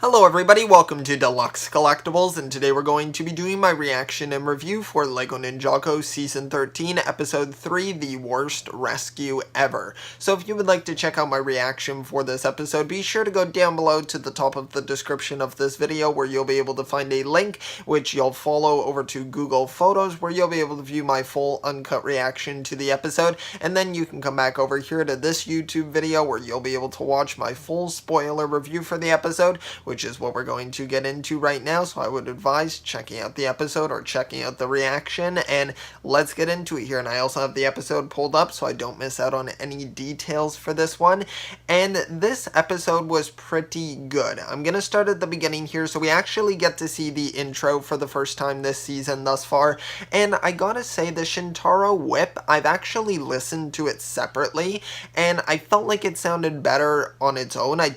Hello everybody, welcome to Deluxe Collectibles, and today we're going to be doing my reaction and review for LEGO Ninjago Season 13, Episode 3, The Worst Rescue Ever. So if you would like to check out my reaction for this episode, be sure to go down below to the top of the description of this video where you'll be able to find a link which you'll follow over to Google Photos where you'll be able to view my full uncut reaction to the episode, and then you can come back over here to this YouTube video where you'll be able to watch my full spoiler review for the episode, which is what we're going to get into right now. So I would advise checking out the episode or checking out the reaction, and let's get into it here. And I also have the episode pulled up so I don't miss out on any details for this one. And this episode was pretty good. I'm gonna start at the beginning here. So we actually get to see the intro for the first time this season thus far, and I gotta say the Shintaro whip, I've actually listened to it separately and I felt like it sounded better on its own. I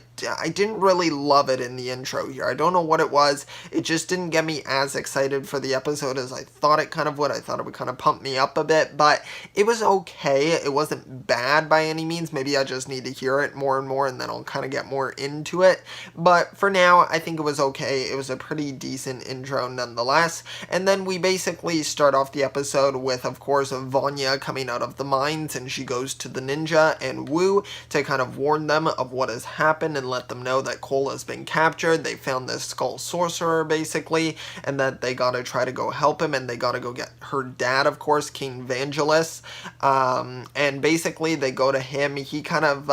didn't really love it in the intro here. I don't know what it was. It just didn't get me as excited for the episode as I thought it kind of would. I thought it would kind of pump me up a bit, but it was okay. It wasn't bad by any means. Maybe I just need to hear it more and more and then I'll kind of get more into it. But for now, I think it was okay. It was a pretty decent intro nonetheless. And then we basically start off the episode with, of course, Vanya coming out of the mines, and she goes to the ninja and Wu to kind of warn them of what has happened and let them know that Cole has been captured. They found this skull sorcerer basically, and that they gotta try to go help him, and they gotta go get her dad, of course, King Vangelis. And basically they go to him. He kind of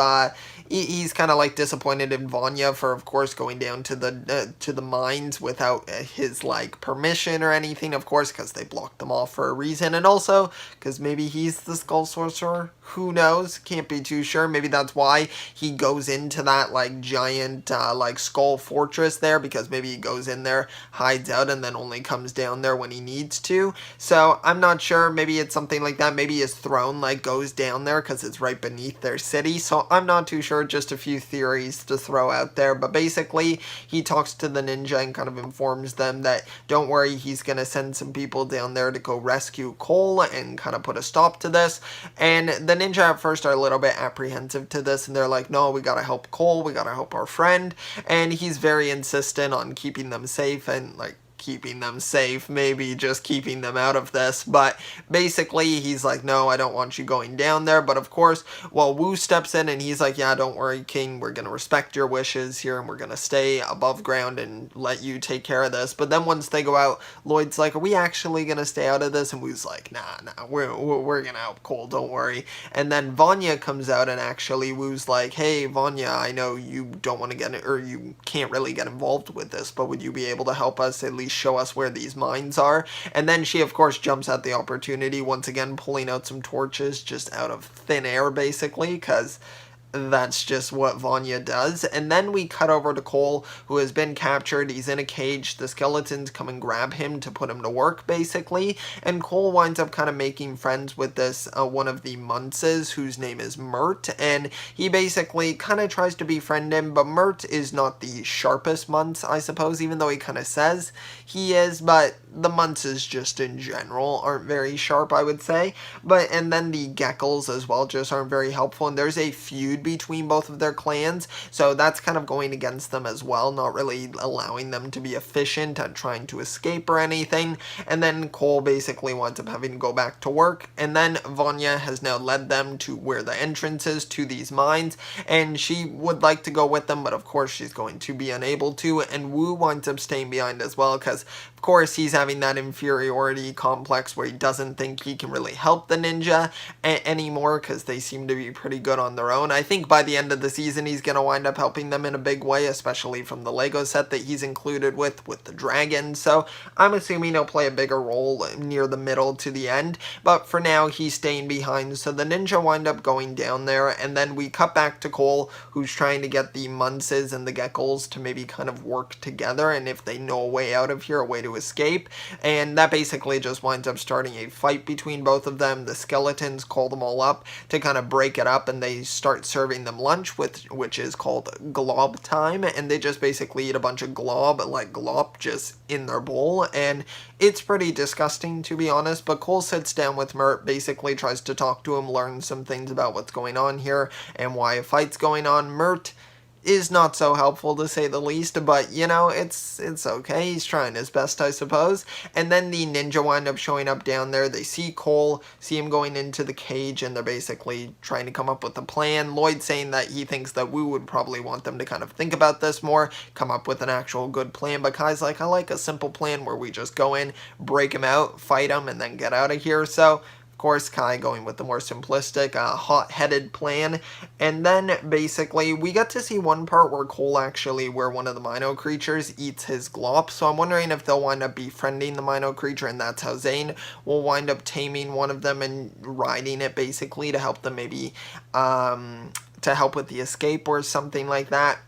he's kind of like disappointed in Vanya for, of course, going down to the mines without his like permission or anything, of course, because they blocked them off for a reason, and also because maybe he's the skull sorcerer. Who knows? Can't be too sure. Maybe that's why he goes into that like giant like skull fortress there, because maybe he goes in there, hides out, and then only comes down there when he needs to. So I'm not sure. Maybe it's something like that. Maybe his throne like goes down there because it's right beneath their city. So I'm not too sure. Just a few theories to throw out there. But basically he talks to the ninja and kind of informs them that don't worry, he's gonna send some people down there to go rescue Cole and kind of put a stop to this. And the ninja at first are a little bit apprehensive to this, and they're like, no, we gotta help Cole, we gotta help our friend. And he's very insistent on keeping them safe, and like keeping them safe, maybe just keeping them out of this, but basically he's like, no, I don't want you going down there. But of course, well, Wu steps in and he's like, yeah, don't worry, King, we're gonna respect your wishes here and we're gonna stay above ground and let you take care of this. But then once they go out, Lloyd's like, are we actually gonna stay out of this? And Wu's like, nah, we're gonna help Cole, don't worry. And then Vanya comes out, and actually Wu's like, hey Vanya, I know you don't want to get, or you can't really get involved with this, but would you be able to help us at least show us where these mines are? And then she, of course, jumps at the opportunity, once again pulling out some torches just out of thin air, basically, because that's just what Vanya does. And then we cut over to Cole, who has been captured. He's in a cage. The skeletons come and grab him to put him to work, basically. And Cole winds up kind of making friends with this one of the Munces, whose name is Mert. And he basically kind of tries to befriend him, but Mert is not the sharpest Munce, I suppose, even though he kind of says he is. But the Munces just in general aren't very sharp, I would say. And then the Geckles as well just aren't very helpful. And there's a feud between both of their clans, so that's kind of going against them as well, not really allowing them to be efficient at trying to escape or anything. And then Cole basically winds up having to go back to work, and then Vanya has now led them to where the entrance is to these mines, and she would like to go with them, but of course she's going to be unable to. And Wu winds up staying behind as well, because of course he's having that inferiority complex where he doesn't think he can really help the ninja anymore, because they seem to be pretty good on their own. I think by the end of the season he's going to wind up helping them in a big way, especially from the Lego set that he's included with the dragon. So I'm assuming he'll play a bigger role near the middle to the end, but for now he's staying behind. So the ninja wind up going down there, and then we cut back to Cole, who's trying to get the Munces and the Geckles to maybe kind of work together, and if they know a way out of here, a way to escape. And that basically just winds up starting a fight between both of them. The skeletons call them all up to kind of break it up, and they start serving them lunch, which is called glob time, and they just basically eat a bunch of glob, like glop, just in their bowl, and it's pretty disgusting, to be honest. But Cole sits down with Mert, basically tries to talk to him, learn some things about what's going on here and why a fight's going on. Mert is not so helpful to say the least, but you know, it's okay. He's trying his best, I suppose. And then the ninja wind up showing up down there. They see Cole, see him going into the cage, and they're basically trying to come up with a plan. Lloyd saying that he thinks that we would probably want them to kind of think about this more, come up with an actual good plan, but Kai's like, I like a simple plan where we just go in, break him out, fight him, and then get out of here. So of course, Kai going with the more simplistic, hot-headed plan. And then, basically, we get to see one part where Cole actually, where one of the Mino creatures eats his glop. So I'm wondering if they'll wind up befriending the Mino creature, and that's how Zane will wind up taming one of them and riding it, basically, to help them maybe, to help with the escape or something like that.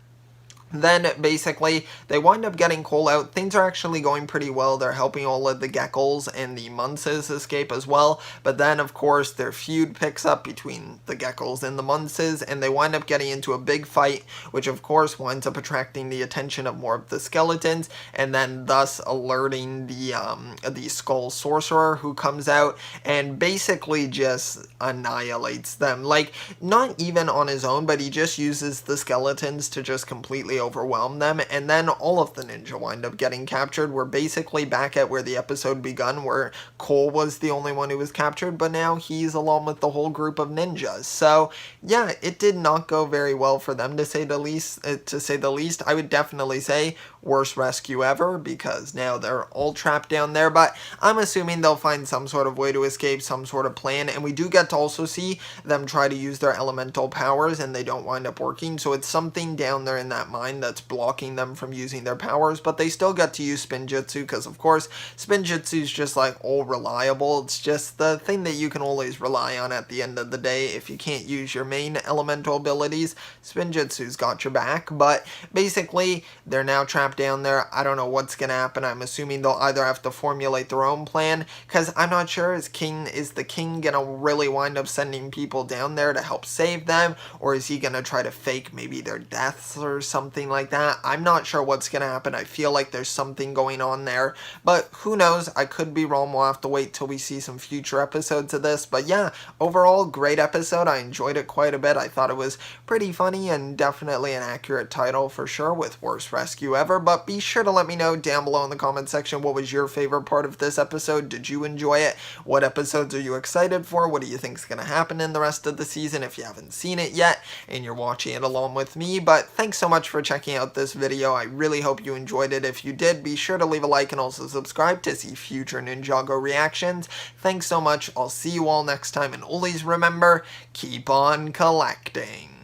Then, basically, they wind up getting Cole out. Things are actually going pretty well. They're helping all of the Geckos and the Munces escape as well. But then, of course, their feud picks up between the Geckos and the Munces, and they wind up getting into a big fight, which, of course, winds up attracting the attention of more of the skeletons, and then thus alerting the Skull Sorcerer, who comes out and basically just annihilates them. Like, not even on his own, but he just uses the skeletons to just completely overwhelm them, and then all of the ninja wind up getting captured. We're basically back at where the episode begun, where Cole was the only one who was captured, but now he's along with the whole group of ninjas. So yeah, it did not go very well for them, to say the least. I would definitely say worst rescue ever, because now they're all trapped down there, but I'm assuming they'll find some sort of way to escape, some sort of plan, and we do get to also see them try to use their elemental powers, and they don't wind up working. So it's something down there in that mine that's blocking them from using their powers, but they still get to use spin jutsu, because of course spin jutsu is just like all reliable. It's just the thing that you can always rely on at the end of the day. If you can't use your main elemental abilities, spin jutsu's got your back. But basically they're now trapped down there. I don't know what's gonna happen. I'm assuming they'll either have to formulate their own plan, because I'm not sure, is the king gonna really wind up sending people down there to help save them, or is he gonna try to fake maybe their deaths or something like that? I'm not sure what's gonna happen. I feel like there's something going on there, but who knows? I could be wrong. We'll have to wait till we see some future episodes of this. But yeah, overall, great episode. I enjoyed it quite a bit. I thought it was pretty funny and definitely an accurate title for sure, with worst rescue ever. But be sure to let me know down below in the comment section, what was your favorite part of this episode? Did you enjoy it? What episodes are you excited for? What do you think is going to happen in the rest of the season if you haven't seen it yet and you're watching it along with me? But thanks so much for checking out this video. I really hope you enjoyed it. If you did, be sure to leave a like and also subscribe to see future Ninjago reactions. Thanks so much. I'll see you all next time, and always remember, keep on collecting.